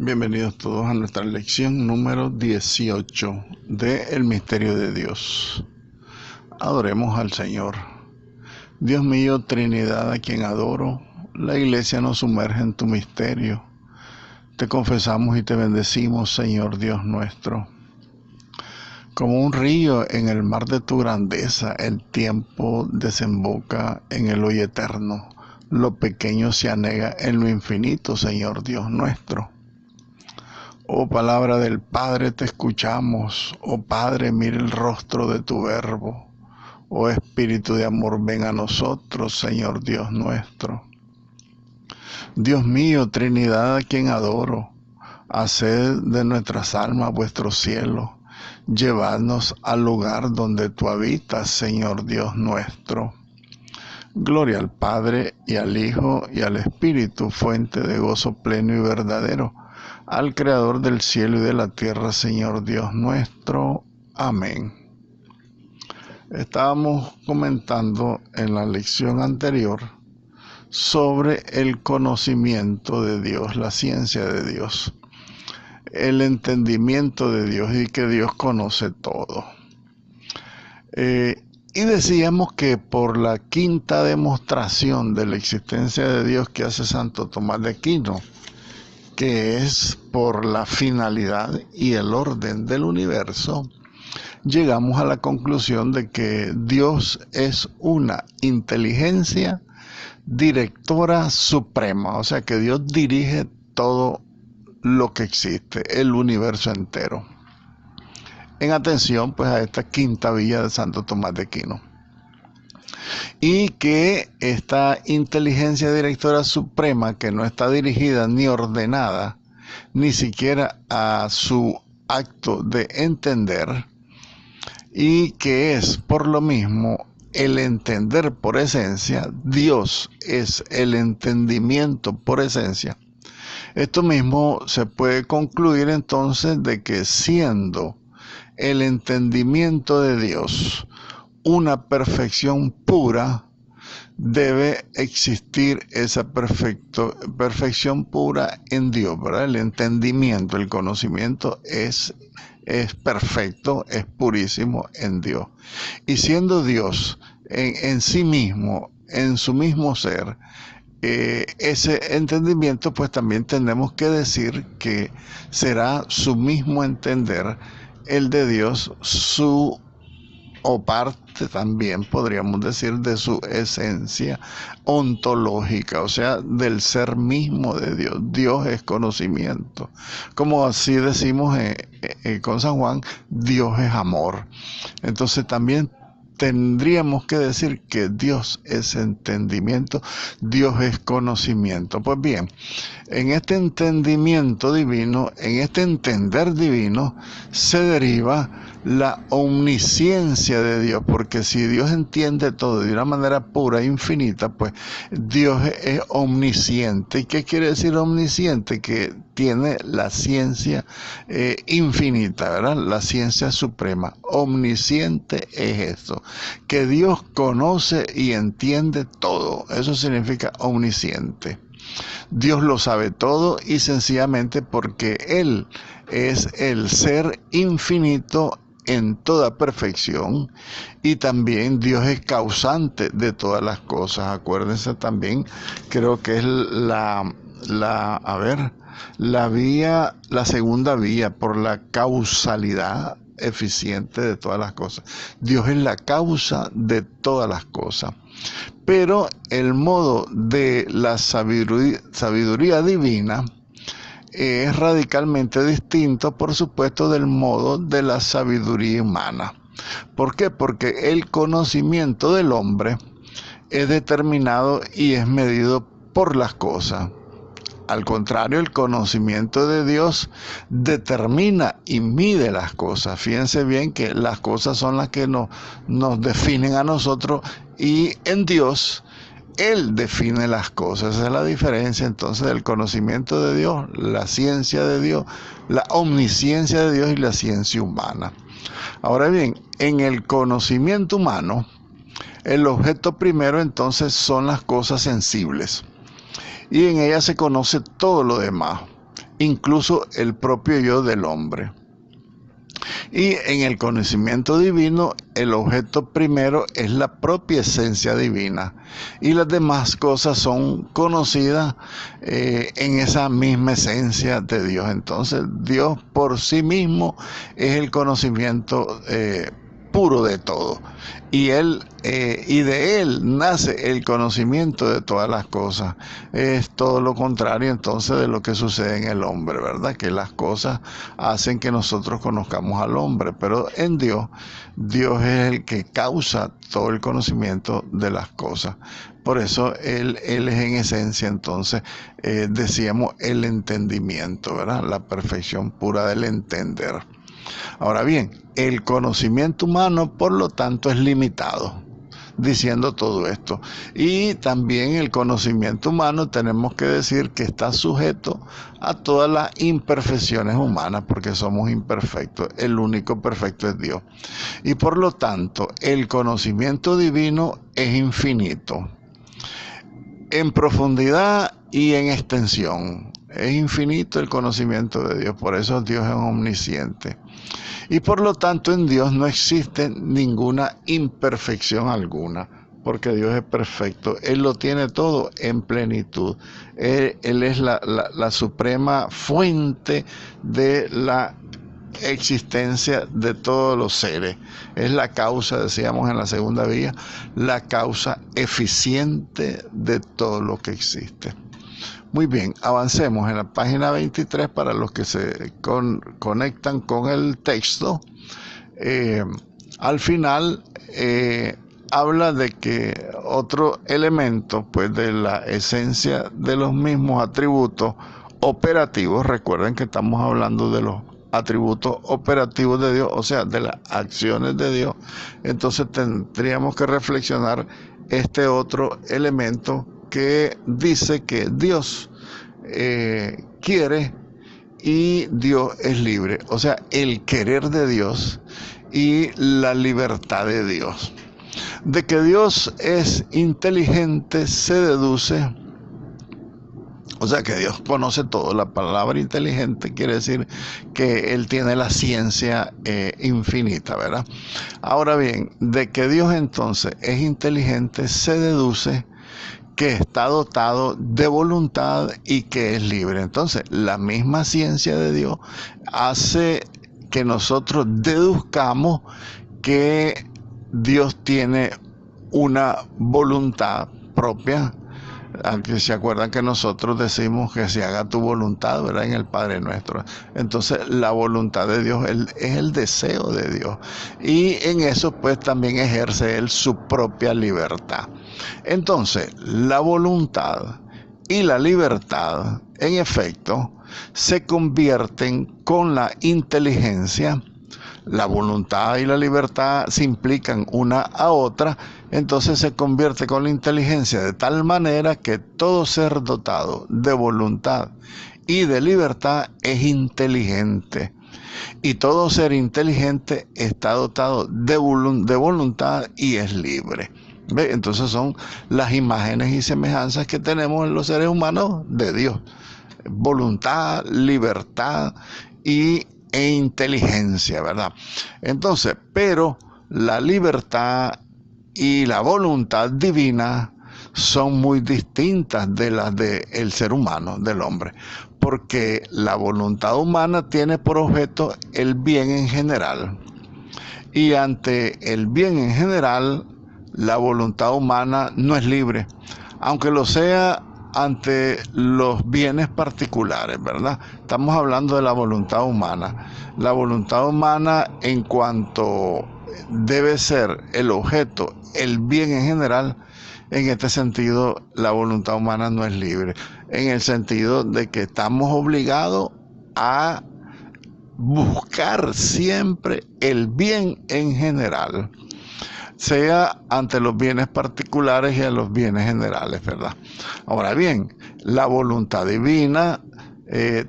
Bienvenidos todos a nuestra lección número 18 de El Misterio de Dios. Adoremos al Señor. Dios mío, Trinidad a quien adoro, la Iglesia nos sumerge en tu misterio. Te confesamos y te bendecimos, Señor Dios nuestro. Como un río en el mar de tu grandeza, el tiempo desemboca en el hoy eterno. Lo pequeño se anega en lo infinito, Señor Dios nuestro. Oh palabra del Padre, te escuchamos. Oh Padre, mira el rostro de tu verbo. Oh Espíritu de amor, ven a nosotros, Señor Dios nuestro. Dios mío, Trinidad a quien adoro, haced de nuestras almas vuestro cielo. Llevadnos al lugar donde tú habitas, Señor Dios nuestro. Gloria al Padre, y al Hijo, y al Espíritu, fuente de gozo pleno y verdadero, al Creador del cielo y de la tierra, Señor Dios nuestro. Amén. Estábamos comentando en la lección anterior sobre el conocimiento de Dios, la ciencia de Dios, el entendimiento de Dios y que Dios conoce todo. Y decíamos que por la quinta demostración de la existencia de Dios que hace Santo Tomás de Aquino, que es por la finalidad y el orden del universo, llegamos a la conclusión de que Dios es una inteligencia directora suprema, o sea que Dios dirige todo lo que existe, el universo entero. En atención pues a esta quinta vía de Santo Tomás de Aquino. Y que esta inteligencia directora suprema, que no está dirigida ni ordenada, ni siquiera a su acto de entender, y que es por lo mismo el entender por esencia, Dios es el entendimiento por esencia. Esto mismo se puede concluir entonces de que siendo el entendimiento de Dios una perfección pura, debe existir esa perfección pura en Dios, ¿verdad? El entendimiento, el conocimiento es perfecto, es purísimo en Dios. Y siendo Dios en sí mismo, en su mismo ser, ese entendimiento, pues también tenemos que decir que será su mismo entender, el de Dios, o parte también, podríamos decir, de su esencia ontológica, o sea, del ser mismo de Dios. Dios es conocimiento. Como así decimos con San Juan, Dios es amor. Entonces también tendríamos que decir que Dios es entendimiento, Dios es conocimiento. Pues bien, en este entendimiento divino, en este entender divino, se deriva la omnisciencia de Dios, porque si Dios entiende todo de una manera pura e infinita, pues Dios es omnisciente. ¿Y qué quiere decir omnisciente? Que tiene la ciencia infinita, ¿verdad? La ciencia suprema. Omnisciente es eso, que Dios conoce y entiende todo. Eso significa omnisciente. Dios lo sabe todo y sencillamente porque Él es el ser infinito en toda perfección, y también Dios es causante de todas las cosas. Acuérdense también, creo que es la segunda vía, por la causalidad eficiente de todas las cosas. Dios es la causa de todas las cosas. Pero el modo de la sabiduría divina es radicalmente distinto, por supuesto, del modo de la sabiduría humana. ¿Por qué? Porque el conocimiento del hombre es determinado y es medido por las cosas. Al contrario, el conocimiento de Dios determina y mide las cosas. Fíjense bien que las cosas son las que nos definen a nosotros, y en Dios Él define las cosas. Esa es la diferencia entonces del conocimiento de Dios, la ciencia de Dios, la omnisciencia de Dios y la ciencia humana. Ahora bien, en el conocimiento humano, el objeto primero entonces son las cosas sensibles, y en ellas se conoce todo lo demás. incluso el propio yo del hombre. Y en el conocimiento divino, el objeto primero es la propia esencia divina. Y las demás cosas son conocidas en esa misma esencia de Dios. Entonces, Dios por sí mismo es el conocimiento puro de todo. Y de él nace el conocimiento de todas las cosas. Es todo lo contrario entonces de lo que sucede en el hombre, ¿verdad? Que las cosas hacen que nosotros conozcamos al hombre, pero en Dios es el que causa todo el conocimiento de las cosas. Por eso él es en esencia entonces, decíamos, el entendimiento, ¿verdad? La perfección pura del entender. Ahora bien, el conocimiento humano, por lo tanto, es limitado, diciendo todo esto. Y también el conocimiento humano tenemos que decir que está sujeto a todas las imperfecciones humanas, porque somos imperfectos. El único perfecto es Dios. Y por lo tanto, el conocimiento divino es infinito, en profundidad y en extensión. Es infinito el conocimiento de Dios, por eso Dios es omnisciente. Y por lo tanto en Dios no existe ninguna imperfección alguna, porque Dios es perfecto. Él lo tiene todo en plenitud. Él es la suprema fuente de la existencia de todos los seres. Es la causa, decíamos en la segunda vía, la causa eficiente de todo lo que existe. Muy bien, avancemos en la página 23 para los que se conectan con el texto. Al final habla de que otro elemento, pues, de la esencia de los mismos atributos operativos, recuerden que estamos hablando de los atributos operativos de Dios, o sea, de las acciones de Dios. Entonces tendríamos que reflexionar este otro elemento que dice que Dios quiere y Dios es libre. O sea, el querer de Dios y la libertad de Dios. De que Dios es inteligente se deduce, o sea, que Dios conoce todo. La palabra inteligente quiere decir que Él tiene la ciencia infinita, ¿verdad? Ahora bien, de que Dios entonces es inteligente se deduce que está dotado de voluntad y que es libre. Entonces, la misma ciencia de Dios hace que nosotros deduzcamos que Dios tiene una voluntad propia. Aunque se acuerdan que nosotros decimos que se haga tu voluntad, ¿verdad? En el Padre Nuestro. Entonces, la voluntad de Dios es el deseo de Dios. Y en eso, pues, también ejerce Él su propia libertad. Entonces, la voluntad y la libertad, en efecto, se convierten con la inteligencia. La voluntad y la libertad se implican una a otra, entonces se convierte con la inteligencia de tal manera que todo ser dotado de voluntad y de libertad es inteligente. Y todo ser inteligente está dotado de voluntad y es libre. ¿Ve? Entonces son las imágenes y semejanzas que tenemos en los seres humanos de Dios. Voluntad, libertad e inteligencia, ¿verdad? Entonces, pero la libertad y la voluntad divina son muy distintas de las del ser humano, del hombre, porque la voluntad humana tiene por objeto el bien en general, y ante el bien en general, la voluntad humana no es libre, aunque lo sea ante los bienes particulares, ¿verdad? Estamos hablando de la voluntad humana. La voluntad humana, en cuanto debe ser el objeto, el bien en general, en este sentido, la voluntad humana no es libre, en el sentido de que estamos obligados a buscar siempre el bien en general, sea ante los bienes particulares y a los bienes generales, ¿verdad? Ahora bien, la voluntad divina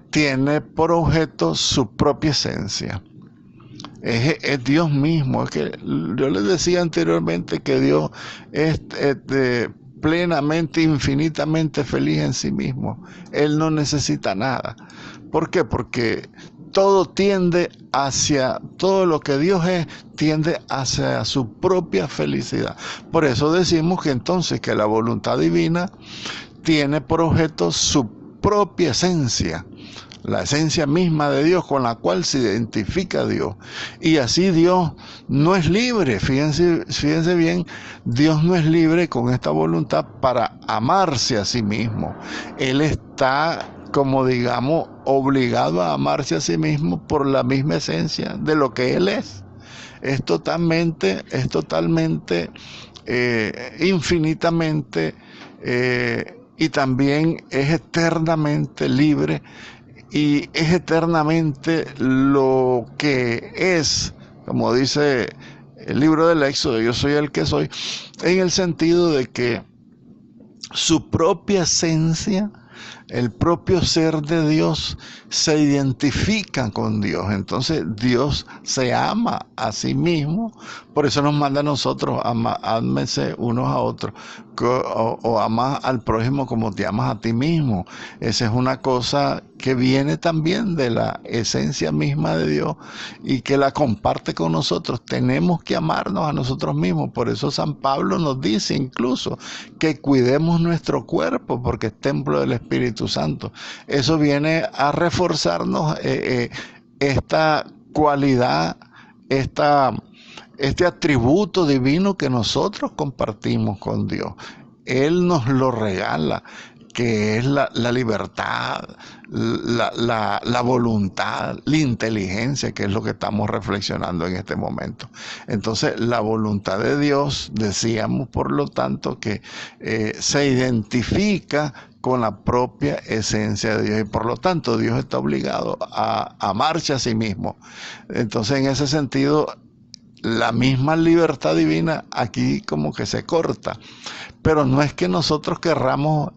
tiene por objeto su propia esencia. Es Dios mismo. Es que yo les decía anteriormente que Dios es plenamente, infinitamente feliz en sí mismo. Él no necesita nada. ¿Por qué? Porque todo lo que Dios es, tiende hacia su propia felicidad. Por eso decimos que entonces que la voluntad divina tiene por objeto su propia esencia, la esencia misma de Dios con la cual se identifica Dios. Y así Dios no es libre, fíjense bien, Dios no es libre con esta voluntad para amarse a sí mismo. Él está, como digamos, obligado a amarse a sí mismo por la misma esencia de lo que Él es. Es totalmente, infinitamente, y también es eternamente libre, y es eternamente lo que es, como dice el libro del Éxodo, yo soy el que soy, en el sentido de que su propia esencia, el propio ser de Dios, se identifica con Dios. Entonces Dios se ama a sí mismo, por eso nos manda a nosotros, ámense unos a otros, o amas al prójimo como te amas a ti mismo. Esa es una cosa que viene también de la esencia misma de Dios y que la comparte con nosotros. Tenemos que amarnos a nosotros mismos. Por eso San Pablo nos dice incluso que cuidemos nuestro cuerpo porque es templo del Espíritu Santo. Eso viene a reforzarnos esta cualidad, este atributo divino que nosotros compartimos con Dios. Él nos lo regala, que es la libertad, la voluntad, la inteligencia, que es lo que estamos reflexionando en este momento. Entonces, la voluntad de Dios, decíamos, por lo tanto, que se identifica con la propia esencia de Dios, y por lo tanto Dios está obligado a amarse a sí mismo. Entonces, en ese sentido, la misma libertad divina aquí como que se corta, pero no es que nosotros querramos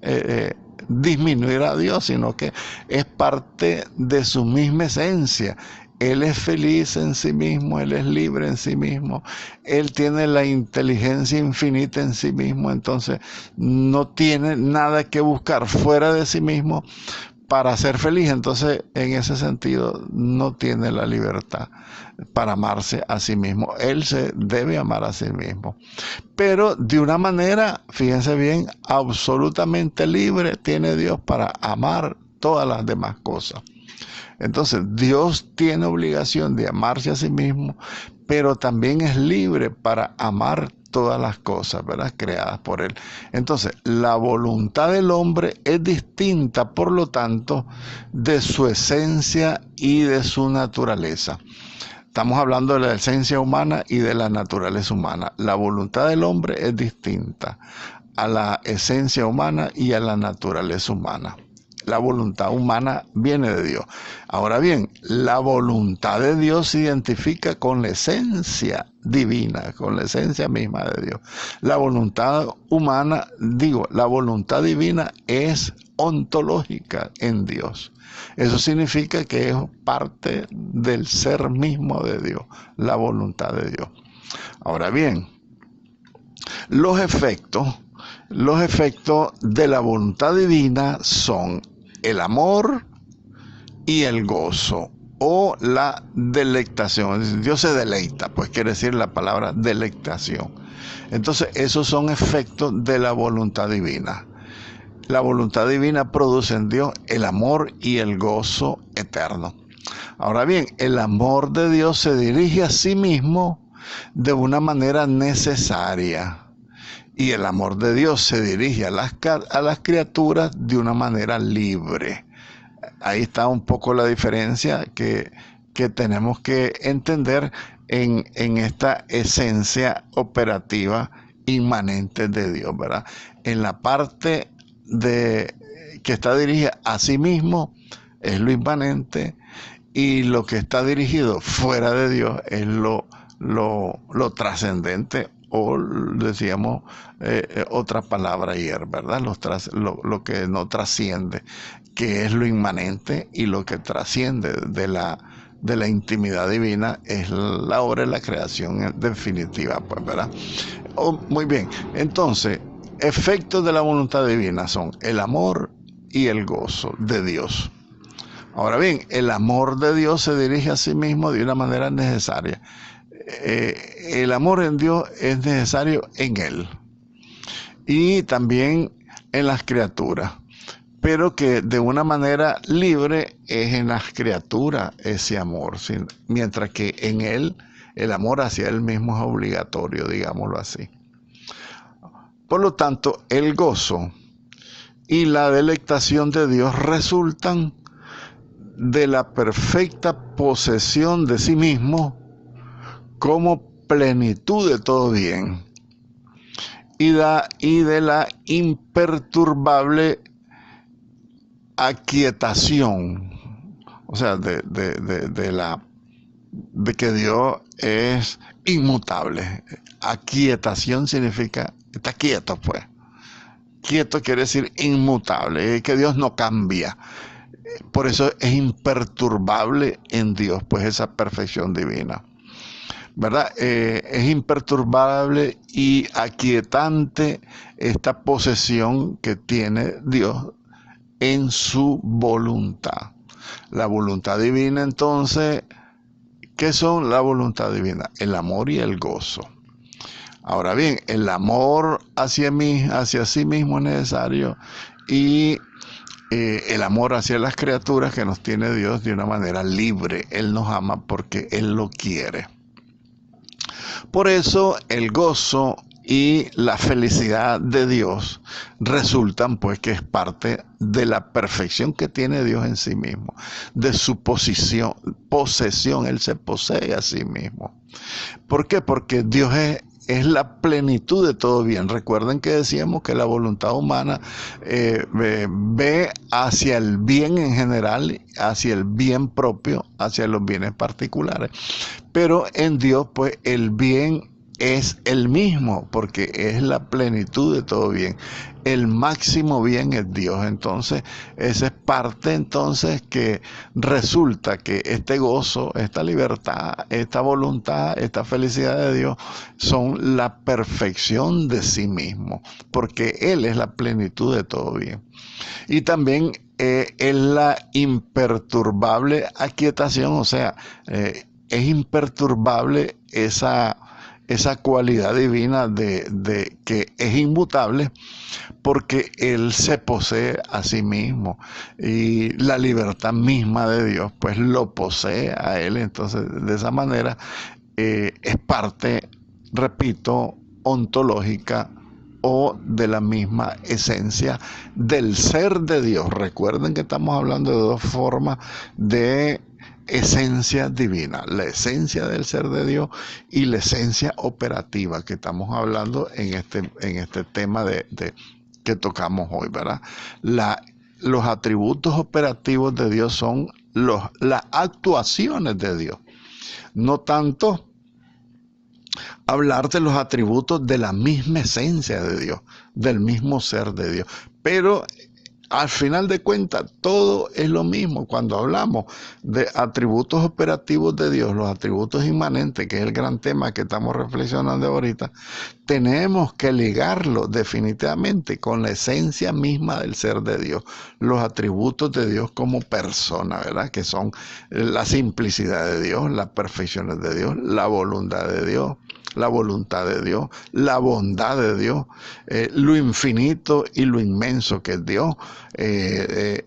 disminuir a Dios, sino que es parte de su misma esencia. Él es feliz en sí mismo, Él es libre en sí mismo, Él tiene la inteligencia infinita en sí mismo, entonces no tiene nada que buscar fuera de sí mismo para ser feliz. Entonces, en ese sentido, no tiene la libertad para amarse a sí mismo. Él se debe amar a sí mismo, pero de una manera, fíjense bien, absolutamente libre tiene Dios para amar todas las demás cosas. Entonces, Dios tiene obligación de amarse a sí mismo, pero también es libre para amar todas las cosas, ¿verdad?, creadas por Él. Entonces, la voluntad del hombre es distinta, por lo tanto, de su esencia y de su naturaleza. Estamos hablando de la esencia humana y de la naturaleza humana. La voluntad del hombre es distinta a la esencia humana y a la naturaleza humana. La voluntad humana viene de Dios. Ahora bien, la voluntad de Dios se identifica con la esencia divina, con la esencia misma de Dios. La voluntad humana, la voluntad divina es ontológica en Dios. Eso significa que es parte del ser mismo de Dios, la voluntad de Dios. Ahora bien, los efectos de la voluntad divina son el amor y el gozo, o la delectación. Dios se deleita, pues quiere decir la palabra delectación. Entonces, esos son efectos de la voluntad divina. La voluntad divina produce en Dios el amor y el gozo eterno. Ahora bien, el amor de Dios se dirige a sí mismo de una manera necesaria. Y el amor de Dios se dirige a las criaturas de una manera libre. Ahí está un poco la diferencia que tenemos que entender en esta esencia operativa inmanente de Dios, ¿verdad? En la parte que está dirigida a sí mismo es lo inmanente, y lo que está dirigido fuera de Dios es lo trascendente, o decíamos otra palabra ayer, ¿verdad? Lo que no trasciende, que es lo inmanente, y lo que trasciende de la intimidad divina es la obra de la creación en definitiva, pues, ¿verdad? Muy bien, entonces, efectos de la voluntad divina son el amor y el gozo de Dios. Ahora bien, el amor de Dios se dirige a sí mismo de una manera necesaria. El amor en Dios es necesario en Él y también en las criaturas, pero que de una manera libre es en las criaturas ese amor, mientras que en Él el amor hacia Él mismo es obligatorio, digámoslo así. Por lo tanto, el gozo y la delectación de Dios resultan de la perfecta posesión de sí mismo como plenitud de todo bien y de la imperturbable aquietación, o sea, de que Dios es inmutable. Aquietación significa, está quieto, pues. Quieto quiere decir inmutable, que Dios no cambia. Por eso es imperturbable en Dios, pues esa perfección divina, ¿verdad? Es imperturbable y aquietante esta posesión que tiene Dios en su voluntad. La voluntad divina, entonces, ¿qué son la voluntad divina? El amor y el gozo. Ahora bien, el amor hacia sí mismo es necesario y el amor hacia las criaturas que nos tiene Dios de una manera libre. Él nos ama porque Él lo quiere. Por eso el gozo y la felicidad de Dios resultan, pues, que es parte de la perfección que tiene Dios en sí mismo, de su posesión. Él se posee a sí mismo. ¿Por qué? Porque Dios es la plenitud de todo bien. Recuerden que decíamos que la voluntad humana ve hacia el bien en general, hacia el bien propio, hacia los bienes particulares. Pero en Dios, pues, el bien es el mismo, porque es la plenitud de todo bien. El máximo bien es Dios. Entonces, esa es parte, entonces, que resulta que este gozo, esta libertad, esta voluntad, esta felicidad de Dios son la perfección de sí mismo, porque Él es la plenitud de todo bien. Y también es la imperturbable aquietación, o sea, es imperturbable esa cualidad divina de que es inmutable, porque Él se posee a sí mismo y la libertad misma de Dios pues lo posee a Él. Entonces, de esa manera es parte, repito, ontológica o de la misma esencia del ser de Dios. Recuerden que estamos hablando de dos formas de esencia divina, la esencia del ser de Dios y la esencia operativa que estamos hablando en este tema que tocamos hoy, ¿verdad? Los atributos operativos de Dios son las actuaciones de Dios, no tanto hablar de los atributos de la misma esencia de Dios, del mismo ser de Dios. Pero al final de cuentas, todo es lo mismo. Cuando hablamos de atributos operativos de Dios, los atributos inmanentes, que es el gran tema que estamos reflexionando ahorita, tenemos que ligarlo definitivamente con la esencia misma del ser de Dios, los atributos de Dios como persona, ¿verdad? Que son la simplicidad de Dios, las perfecciones de Dios, la voluntad de Dios, la voluntad de Dios, la bondad de Dios, lo infinito y lo inmenso que es Dios,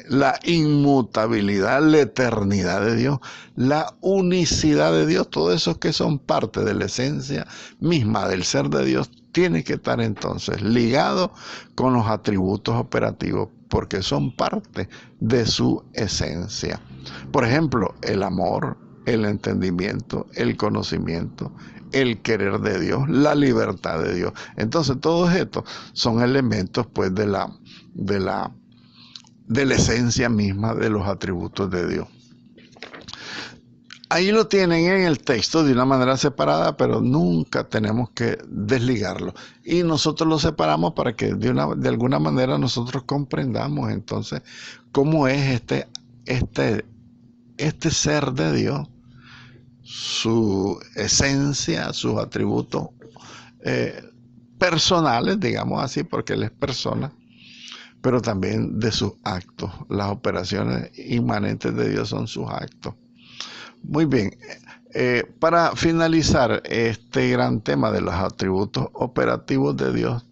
la inmutabilidad, la eternidad de Dios, la unicidad de Dios, todo eso que son parte de la esencia misma del ser de Dios, tiene que estar entonces ligado con los atributos operativos, porque son parte de su esencia. Por ejemplo, el amor, el entendimiento, el conocimiento, el querer de Dios, la libertad de Dios. Entonces, todos estos son elementos, pues, de la esencia misma de los atributos de Dios. Ahí lo tienen en el texto de una manera separada, pero nunca tenemos que desligarlo. Y nosotros lo separamos para que de alguna manera nosotros comprendamos entonces cómo es este ser de Dios, su esencia, sus atributos personales, digamos así, porque Él es persona, pero también de sus actos. Las operaciones inmanentes de Dios son sus actos. Muy bien, para finalizar este gran tema de los atributos operativos de Dios,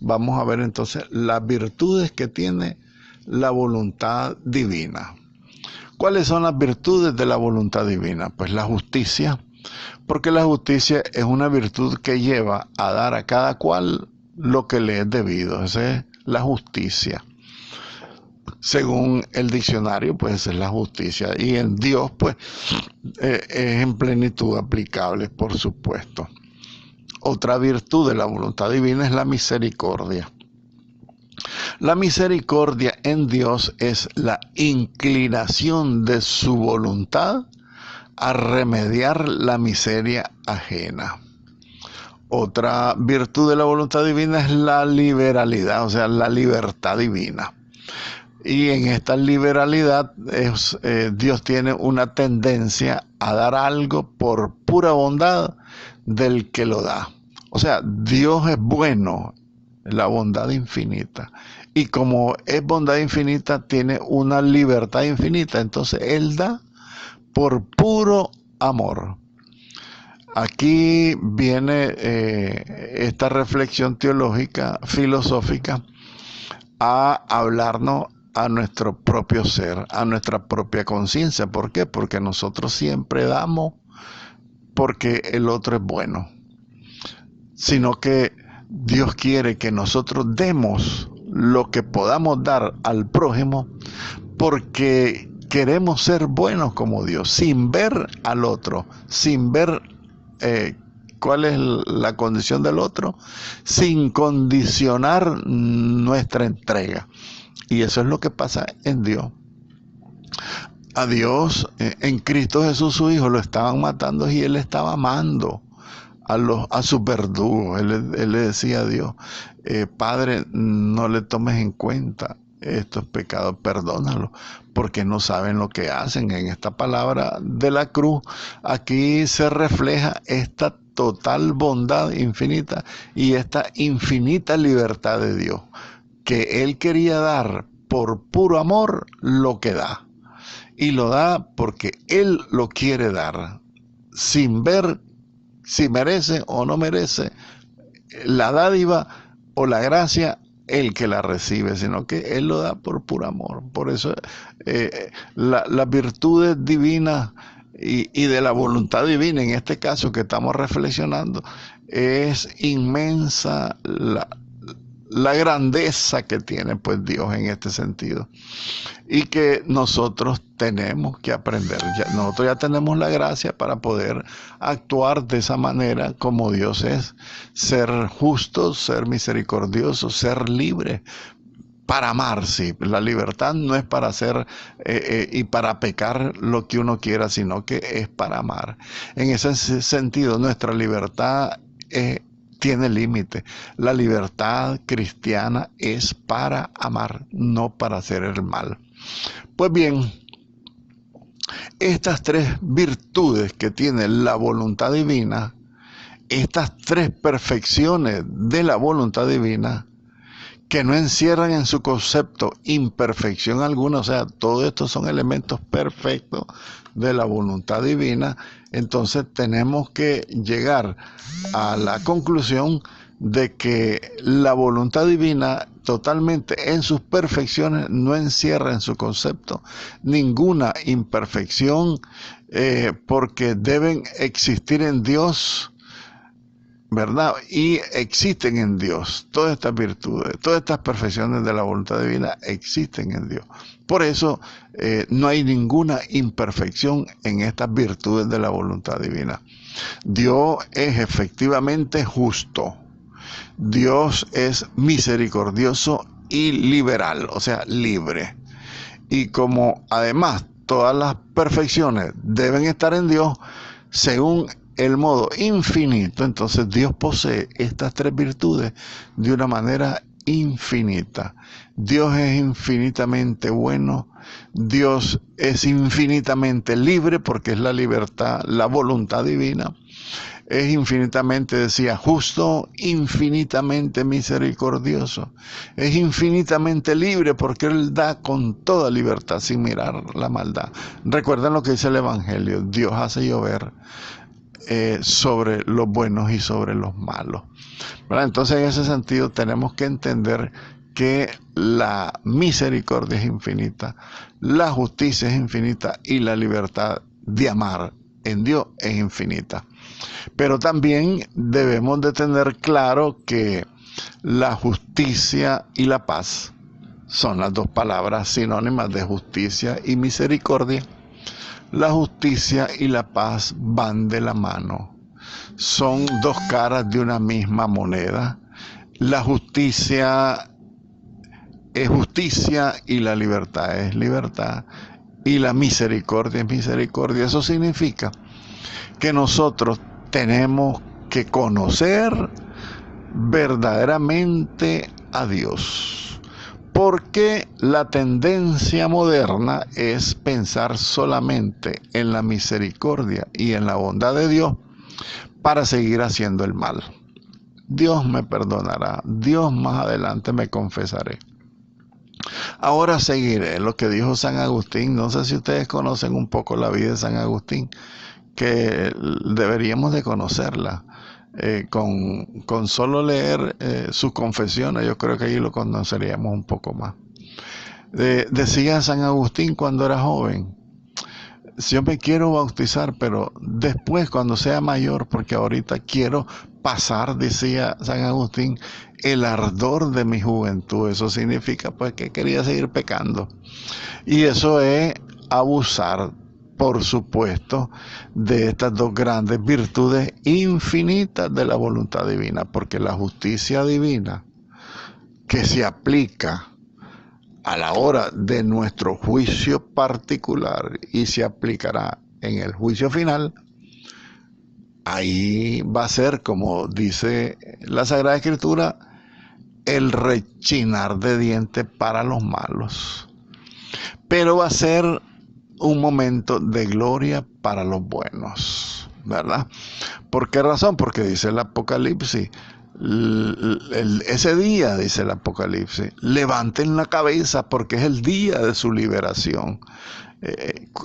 vamos a ver entonces las virtudes que tiene la voluntad divina. ¿Cuáles son las virtudes de la voluntad divina? Pues la justicia, porque la justicia es una virtud que lleva a dar a cada cual lo que le es debido. Esa es la justicia. Según el diccionario, pues es la justicia. Y en Dios, pues, es en plenitud aplicable, por supuesto. Otra virtud de la voluntad divina es la misericordia. La misericordia en Dios es la inclinación de su voluntad a remediar la miseria ajena. Otra virtud de la voluntad divina es la liberalidad, o sea, la libertad divina. Y en esta liberalidad Dios tiene una tendencia a dar algo por pura bondad del que lo da. O sea, Dios es bueno, la bondad infinita. Y como es bondad infinita, tiene una libertad infinita. Entonces Él da por puro amor. Aquí viene esta reflexión teológica, filosófica, a hablarnos a nuestro propio ser, a nuestra propia conciencia. ¿Por qué? Porque nosotros siempre damos porque el otro es bueno, sino que Dios quiere que nosotros demos lo que podamos dar al prójimo porque queremos ser buenos como Dios, sin ver al otro, sin ver cuál es la condición del otro, sin condicionar nuestra entrega. Y eso es lo que pasa en Dios. A Dios, en Cristo Jesús su Hijo, lo estaban matando y Él estaba amando a sus verdugos. Él le decía a Dios, Padre, no le tomes en cuenta estos pecados, perdónalos, porque no saben lo que hacen. En esta palabra de la cruz, aquí se refleja esta total bondad infinita y esta infinita libertad de Dios, que Él quería dar por puro amor lo que da. Y lo da porque Él lo quiere dar, sin ver si merece o no merece la dádiva o la gracia el que la recibe, sino que Él lo da por puro amor. Por eso las virtudes divinas y de la voluntad divina, en este caso que estamos reflexionando, es inmensa la grandeza que tiene pues Dios en este sentido, y que nosotros tenemos que aprender. Nosotros ya tenemos la gracia para poder actuar de esa manera como Dios es, ser justos, ser misericordiosos, ser libres para amar. Sí, la libertad no es para hacer y para pecar lo que uno quiera, sino que es para amar. En ese sentido, nuestra libertad tiene límite. La libertad cristiana es para amar, no para hacer el mal. Pues bien, estas tres virtudes que tiene la voluntad divina, estas tres perfecciones de la voluntad divina, que no encierran en su concepto imperfección alguna, o sea, todos estos son elementos perfectos de la voluntad divina. Entonces tenemos que llegar a la conclusión de que la voluntad divina totalmente en sus perfecciones no encierra en su concepto ninguna imperfección, porque deben existir en Dios, ¿verdad? Y existen en Dios. Todas estas virtudes, todas estas perfecciones de la voluntad divina existen en Dios. Por eso no hay ninguna imperfección en estas virtudes de la voluntad divina. Dios es efectivamente justo. Dios es misericordioso y liberal, o sea, libre. Y como además todas las perfecciones deben estar en Dios, según el modo infinito, entonces Dios posee estas tres virtudes de una manera infinita. Dios es infinitamente bueno, Dios es infinitamente libre, porque es la libertad, la voluntad divina. es infinitamente, decía, justo, infinitamente misericordioso. Es infinitamente libre porque Él da con toda libertad sin mirar la maldad. Recuerden lo que dice el Evangelio, Dios hace llover sobre los buenos y sobre los malos, ¿verdad? Entonces, en ese sentido tenemos que entender que la misericordia es infinita, la justicia es infinita y la libertad de amar en Dios es infinita. Pero también debemos de tener claro que la justicia y la paz son las dos palabras sinónimas de justicia y misericordia. La justicia y la paz van de la mano. Son dos caras de una misma moneda. La justicia es justicia y la libertad es libertad. Y la misericordia es misericordia. Eso significa que nosotros tenemos que conocer verdaderamente a Dios. Porque la tendencia moderna es pensar solamente en la misericordia y en la bondad de Dios para seguir haciendo el mal. Dios me perdonará, Dios más adelante me confesaré. Ahora seguiré lo que dijo San Agustín. No sé si ustedes conocen un poco la vida de San Agustín, que deberíamos de conocerla. Con solo leer sus confesiones, yo creo que ahí lo conoceríamos un poco más. Decía San Agustín cuando era joven, yo me quiero bautizar, pero después cuando sea mayor, porque ahorita quiero pasar, decía San Agustín, el ardor de mi juventud. Eso significa pues que quería seguir pecando. Y eso es abusar, por supuesto, de estas dos grandes virtudes infinitas de la voluntad divina, porque la justicia divina que se aplica a la hora de nuestro juicio particular y se aplicará en el juicio final, ahí va a ser, como dice la Sagrada Escritura, el rechinar de dientes para los malos. Pero va a ser un momento de gloria para los buenos, ¿verdad? ¿Por qué razón? Porque dice el Apocalipsis, ese día, dice el Apocalipsis, levanten la cabeza porque es el día de su liberación.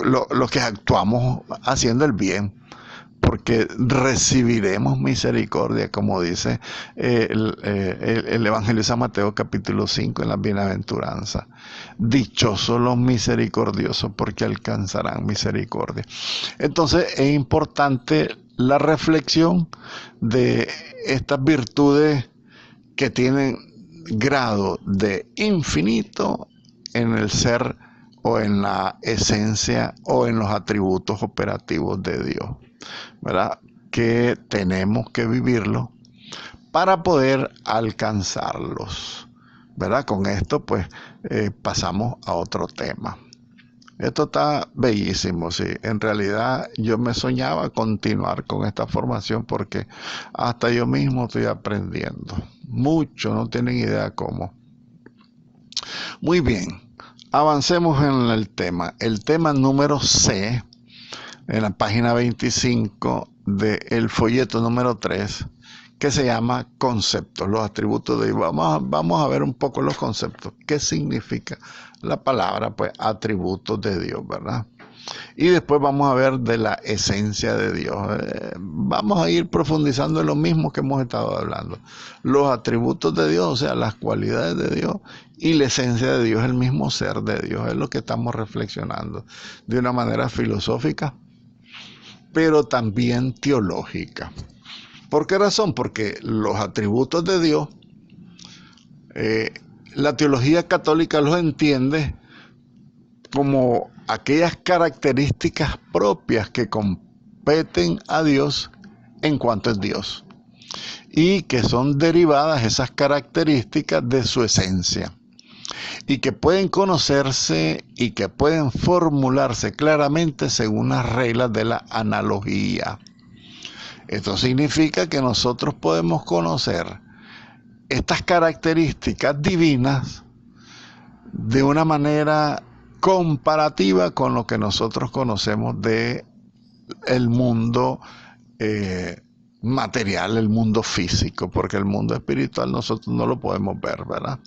Los que actuamos haciendo el bien, porque recibiremos misericordia, como dice el Evangelio de San Mateo capítulo 5 en las bienaventuranzas. Dichosos los misericordiosos, porque alcanzarán misericordia. Entonces es importante la reflexión de estas virtudes que tienen grado de infinito en el ser o en la esencia o en los atributos operativos de Dios, ¿verdad? Que tenemos que vivirlo para poder alcanzarlos, ¿verdad? Con esto pues pasamos a otro tema. Esto está bellísimo, sí. En realidad yo me soñaba continuar con esta formación porque hasta yo mismo estoy aprendiendo. Mucho, no tienen idea cómo. Muy bien, avancemos en el tema. El tema número C, en la página 25 del folleto número 3, que se llama conceptos, los atributos de Dios. Vamos a ver un poco los conceptos. ¿Qué significa la palabra? Pues atributos de Dios, ¿verdad? Y después vamos a ver de la esencia de Dios. Vamos a ir profundizando en lo mismo que hemos estado hablando. Los atributos de Dios, o sea, las cualidades de Dios y la esencia de Dios, el mismo ser de Dios. Es lo que estamos reflexionando de una manera filosófica, pero también teológica. ¿Por qué razón? Porque los atributos de Dios, la teología católica los entiende como aquellas características propias que competen a Dios en cuanto es Dios, y que son derivadas esas características de su esencia, y que pueden conocerse y que pueden formularse claramente según las reglas de la analogía. Esto significa que nosotros podemos conocer estas características divinas de una manera comparativa con lo que nosotros conocemos de el mundo material, el mundo físico, porque el mundo espiritual nosotros no lo podemos ver, ¿verdad?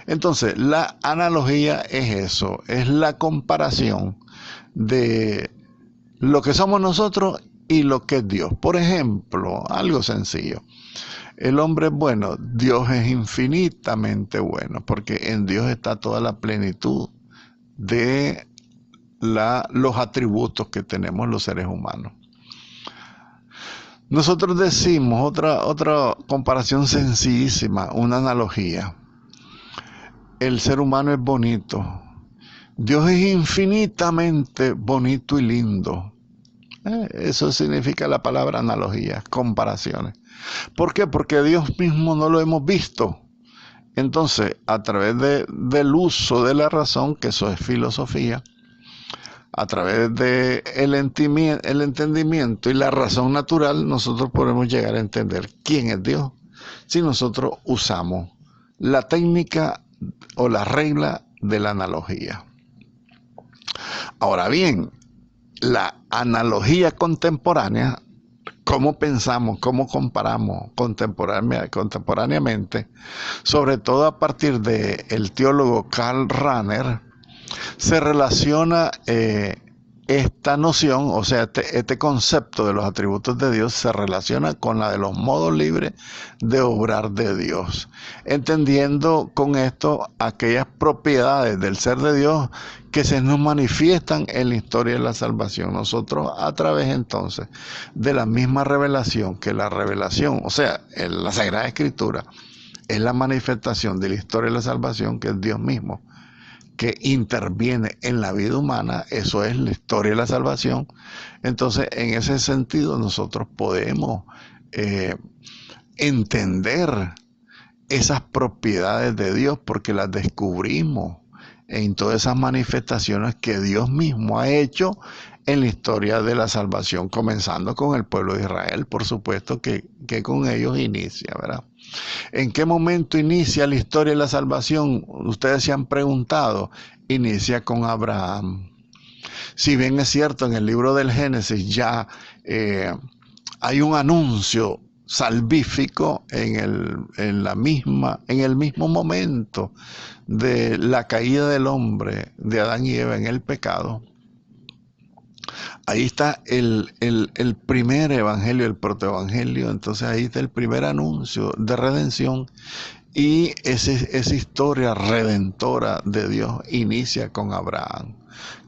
Entonces, la analogía es eso, es la comparación de lo que somos nosotros y lo que es Dios. Por ejemplo, algo sencillo. El hombre es bueno, Dios es infinitamente bueno, porque en Dios está toda la plenitud de los atributos que tenemos los seres humanos. Nosotros decimos otra comparación sencillísima, una analogía. El ser humano es bonito. Dios es infinitamente bonito y lindo. Eso significa la palabra analogía, comparaciones. ¿Por qué? Porque Dios mismo no lo hemos visto. Entonces, a través del uso de la razón, que eso es filosofía, a través del entendimiento y la razón natural, nosotros podemos llegar a entender quién es Dios si nosotros usamos la técnica o la regla de la analogía. Ahora bien, la analogía contemporánea, cómo pensamos, cómo comparamos contemporáneamente, sobre todo a partir del teólogo Karl Rahner, se relaciona esta noción, o sea, este concepto de los atributos de Dios se relaciona con la de los modos libres de obrar de Dios, entendiendo con esto aquellas propiedades del ser de Dios que se nos manifiestan en la historia de la salvación. Nosotros, a través entonces de la misma revelación, que la revelación, o sea, en la Sagrada Escritura, es la manifestación de la historia de la salvación, que es Dios mismo, que interviene en la vida humana, eso es la historia de la salvación. Entonces, en ese sentido, nosotros podemos entender esas propiedades de Dios porque las descubrimos en todas esas manifestaciones que Dios mismo ha hecho en la historia de la salvación, comenzando con el pueblo de Israel, por supuesto que con ellos inicia, ¿verdad? ¿En qué momento inicia la historia de la salvación? Ustedes se han preguntado. Inicia con Abraham. Si bien es cierto, en el libro del Génesis ya hay un anuncio salvífico en el mismo momento de la caída del hombre, de Adán y Eva en el pecado. Ahí está el primer evangelio, el protoevangelio. Entonces ahí está el primer anuncio de redención, y esa historia redentora de Dios inicia con Abraham,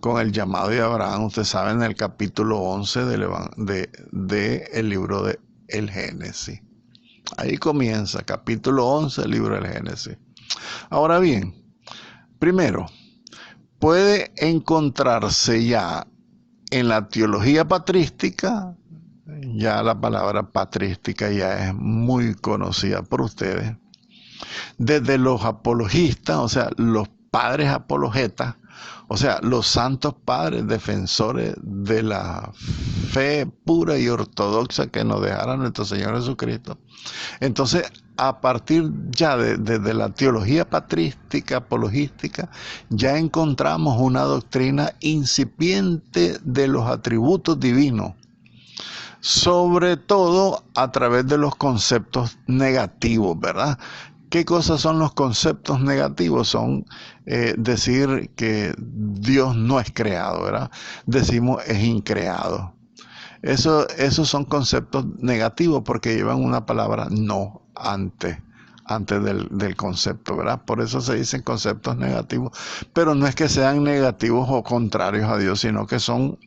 con el llamado de Abraham. Ustedes saben, en el capítulo 11 del libro del Génesis. Ahí comienza, capítulo 11 del libro del Génesis. Ahora bien, primero, puede encontrarse ya en la teología patrística, ya la palabra patrística ya es muy conocida por ustedes, desde los apologistas, o sea, los padres apologetas, o sea, los santos padres defensores de la fe pura y ortodoxa que nos dejara nuestro Señor Jesucristo. Entonces, a partir ya de la teología patrística, apologística, ya encontramos una doctrina incipiente de los atributos divinos, sobre todo a través de los conceptos negativos, ¿verdad? ¿Qué cosas son los conceptos negativos? Son decir que Dios no es creado, ¿verdad? Decimos es increado. Esos son conceptos negativos porque llevan una palabra no antes del concepto, ¿verdad? Por eso se dicen conceptos negativos, pero no es que sean negativos o contrarios a Dios, sino que son,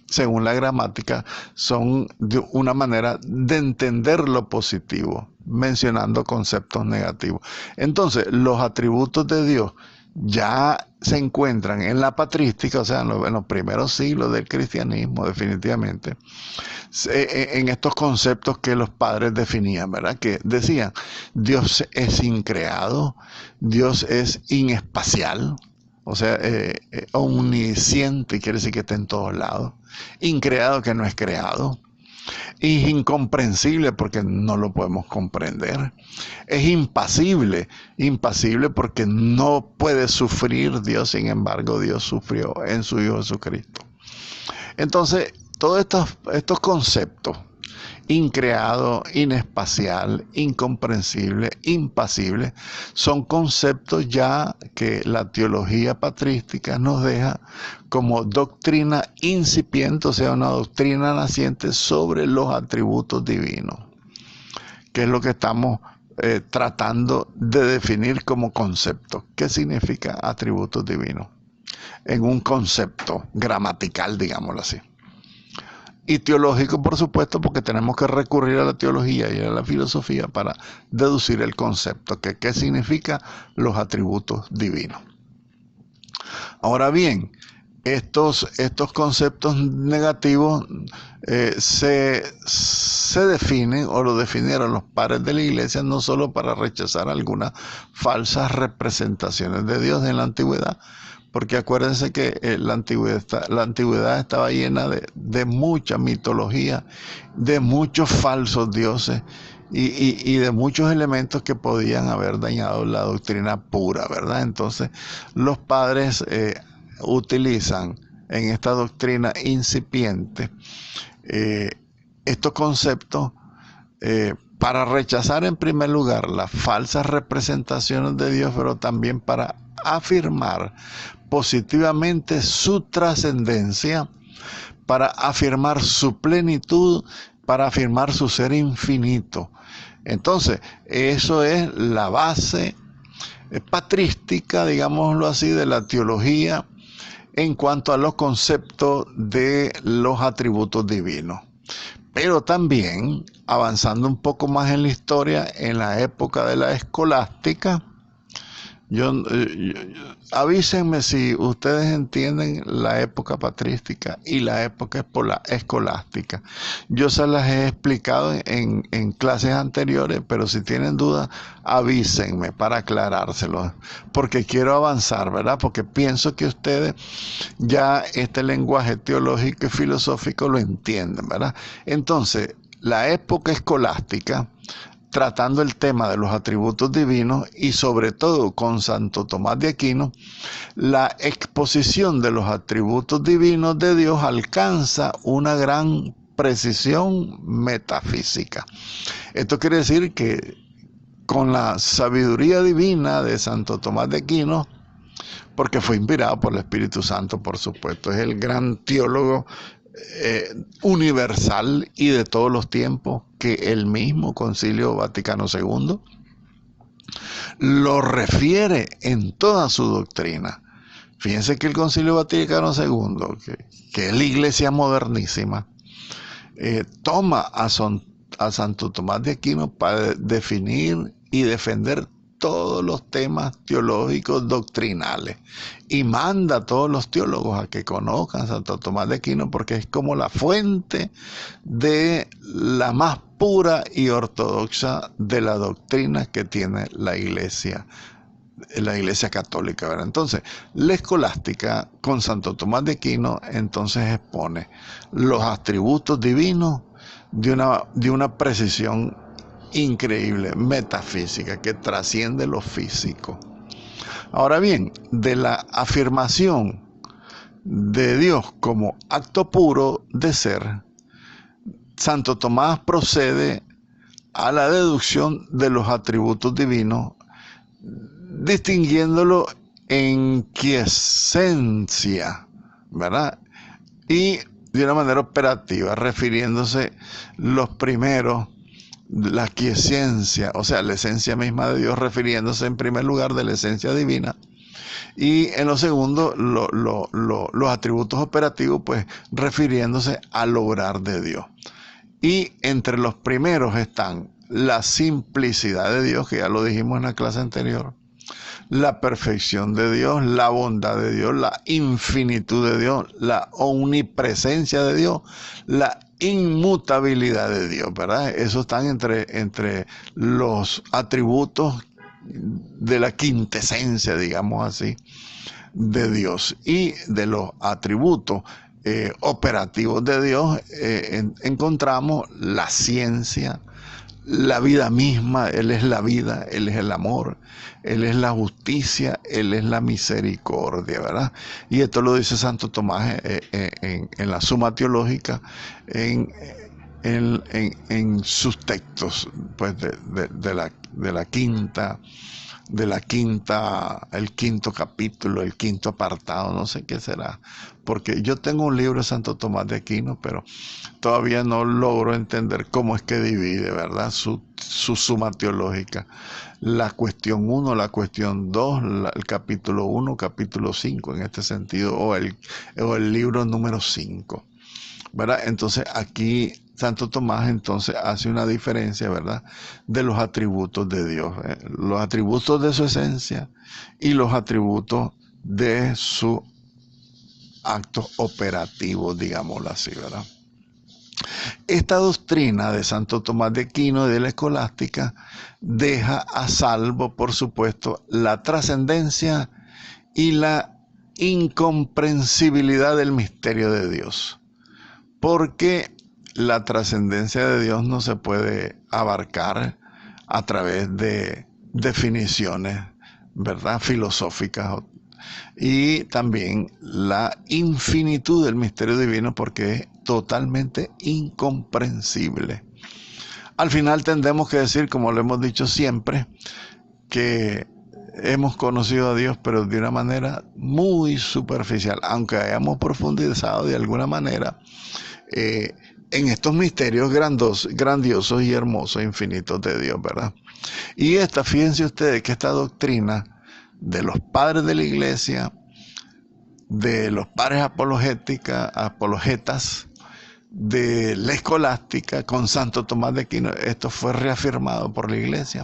según la gramática, son de una manera de entender lo positivo, mencionando conceptos negativos. Entonces, los atributos de Dios ya se encuentran en la patrística, o sea, en los primeros siglos del cristianismo, definitivamente, en estos conceptos que los padres definían, ¿verdad? Que decían, Dios es increado, Dios es inespacial, o sea, omnisciente, quiere decir que está en todos lados, increado, que no es creado, es incomprensible porque no lo podemos comprender, es impasible porque no puede sufrir Dios, sin embargo Dios sufrió en su Hijo Jesucristo. Entonces, todos estos conceptos increado, inespacial, incomprensible, impasible, son conceptos ya que la teología patrística nos deja como doctrina incipiente, o sea, una doctrina naciente sobre los atributos divinos, que es lo que estamos tratando de definir como concepto. ¿Qué significa atributos divinos? En un concepto gramatical, digámoslo así. Y teológico, por supuesto, porque tenemos que recurrir a la teología y a la filosofía para deducir el concepto, que qué significa los atributos divinos. Ahora bien, estos conceptos negativos se definen, o lo definieron los padres de la iglesia, no solo para rechazar algunas falsas representaciones de Dios en la antigüedad, porque acuérdense que la antigüedad estaba llena de mucha mitología, de muchos falsos dioses y de muchos elementos que podían haber dañado la doctrina pura, ¿verdad? Entonces, los padres utilizan en esta doctrina incipiente estos conceptos para rechazar en primer lugar las falsas representaciones de Dios, pero también para afirmar positivamente su trascendencia, para afirmar su plenitud, para afirmar su ser infinito. Entonces, eso es la base patrística, digámoslo así, de la teología en cuanto a los conceptos de los atributos divinos. Pero también, avanzando un poco más en la historia, en la época de la escolástica, avísenme si ustedes entienden la época patrística y la época escolástica. Yo se las he explicado en clases anteriores, pero si tienen dudas, avísenme para aclarárselo, porque quiero avanzar, ¿verdad? Porque pienso que ustedes ya este lenguaje teológico y filosófico lo entienden, ¿verdad? Entonces, la época escolástica, tratando el tema de los atributos divinos y sobre todo con Santo Tomás de Aquino, la exposición de los atributos divinos de Dios alcanza una gran precisión metafísica. Esto quiere decir que con la sabiduría divina de Santo Tomás de Aquino, porque fue inspirado por el Espíritu Santo, por supuesto, es el gran teólogo universal y de todos los tiempos, que el mismo Concilio Vaticano II lo refiere en toda su doctrina. Fíjense que el Concilio Vaticano II, que es la iglesia modernísima, toma a Santo Tomás de Aquino para definir y defender todos los temas teológicos doctrinales y manda a todos los teólogos a que conozcan a Santo Tomás de Aquino, porque es como la fuente de la más pura y ortodoxa de la doctrina que tiene la iglesia católica, ¿verdad? Entonces, la escolástica con Santo Tomás de Aquino entonces expone los atributos divinos de una precisión increíble, metafísica, que trasciende lo físico. Ahora bien, de la afirmación de Dios como acto puro de ser, Santo Tomás procede a la deducción de los atributos divinos, distinguiéndolo en quiesencia, ¿verdad? Y de una manera operativa, refiriéndose los primeros, la quiesencia, o sea, la esencia misma de Dios, refiriéndose en primer lugar de la esencia divina, y en lo segundo, los atributos operativos, pues refiriéndose al obrar de Dios. Y entre los primeros están la simplicidad de Dios, que ya lo dijimos en la clase anterior, la perfección de Dios, la bondad de Dios, la infinitud de Dios, la omnipresencia de Dios, la inmutabilidad de Dios, ¿verdad? Eso están entre los atributos de la quintesencia, digamos así, de Dios. Y de los atributos operativos de Dios encontramos la ciencia, la vida misma. Él es la vida, Él es el amor, Él es la justicia, Él es la misericordia, ¿verdad? Y esto lo dice Santo Tomás en la Suma Teológica, en en sus textos, pues de la quinta, el quinto capítulo, el quinto apartado, no sé qué será, porque yo tengo un libro de Santo Tomás de Aquino, pero todavía no logro entender cómo es que divide, ¿verdad?, su suma teológica. La cuestión 1, la cuestión 2, el capítulo 1, capítulo 5, en este sentido, o el libro número 5, ¿verdad? Entonces aquí Santo Tomás entonces hace una diferencia, ¿verdad?, de los atributos de Dios, los atributos de su esencia y los atributos de su acto operativo, digámoslo así, ¿verdad? Esta doctrina de Santo Tomás de Aquino y de la escolástica deja a salvo, por supuesto, la trascendencia y la incomprensibilidad del misterio de Dios, porque la trascendencia de Dios no se puede abarcar a través de definiciones, ¿verdad?, filosóficas, y también la infinitud del misterio divino, porque es totalmente incomprensible. Al final tendremos que decir, como lo hemos dicho siempre, que hemos conocido a Dios, pero de una manera muy superficial, aunque hayamos profundizado de alguna manera en estos misterios grandiosos y hermosos, infinitos de Dios, ¿verdad? Y fíjense ustedes que esta doctrina de los padres de la iglesia, de los padres apologetas, de la escolástica con Santo Tomás de Aquino, esto fue reafirmado por la iglesia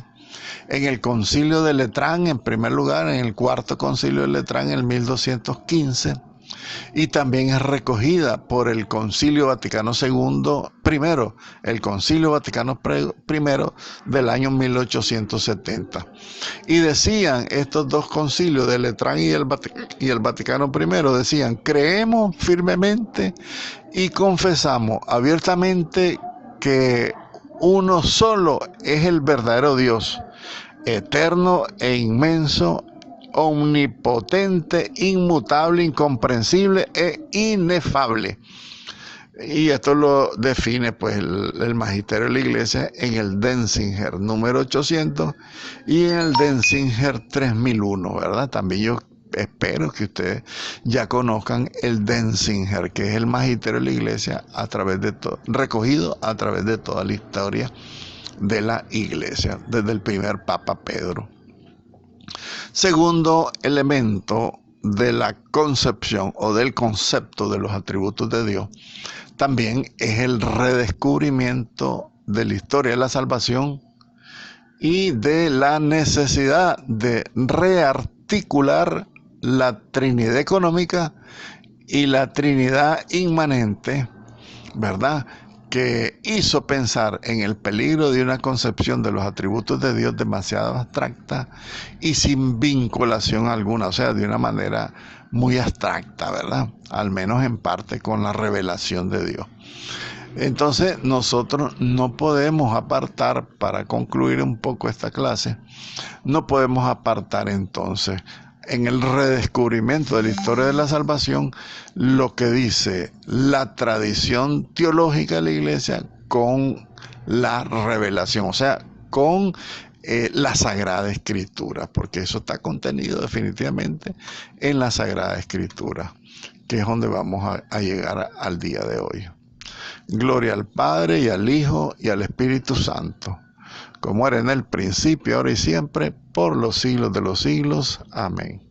en el concilio de Letrán, en primer lugar, en el cuarto concilio de Letrán en el 1215, y también es recogida por el Concilio Vaticano II, el Concilio Vaticano I del año 1870. Y decían estos dos concilios de Letrán y el Vaticano I, decían: creemos firmemente y confesamos abiertamente que uno solo es el verdadero Dios, eterno e inmenso, omnipotente, inmutable, incomprensible e inefable. Y esto lo define pues el magisterio de la iglesia en el Denzinger número 800 y en el Denzinger 3001, ¿verdad? También yo espero que ustedes ya conozcan el Denzinger, que es el magisterio de la iglesia recogido a través de toda la historia de la iglesia, desde el primer Papa Pedro. Segundo elemento de la concepción o del concepto de los atributos de Dios también es el redescubrimiento de la historia de la salvación y de la necesidad de rearticular la Trinidad económica y la Trinidad inmanente, ¿verdad?, que hizo pensar en el peligro de una concepción de los atributos de Dios demasiado abstracta y sin vinculación alguna, o sea, de una manera muy abstracta, ¿verdad?, al menos en parte con la revelación de Dios. Entonces nosotros no podemos apartar, para concluir un poco esta clase, no podemos apartar entonces en el redescubrimiento de la historia de la salvación lo que dice la tradición teológica de la iglesia con la revelación, o sea, con la Sagrada Escritura, porque eso está contenido definitivamente en la Sagrada Escritura, que es donde vamos a llegar al día de hoy. Gloria al Padre y al Hijo y al Espíritu Santo, como era en el principio, ahora y siempre, por los siglos de los siglos. Amén.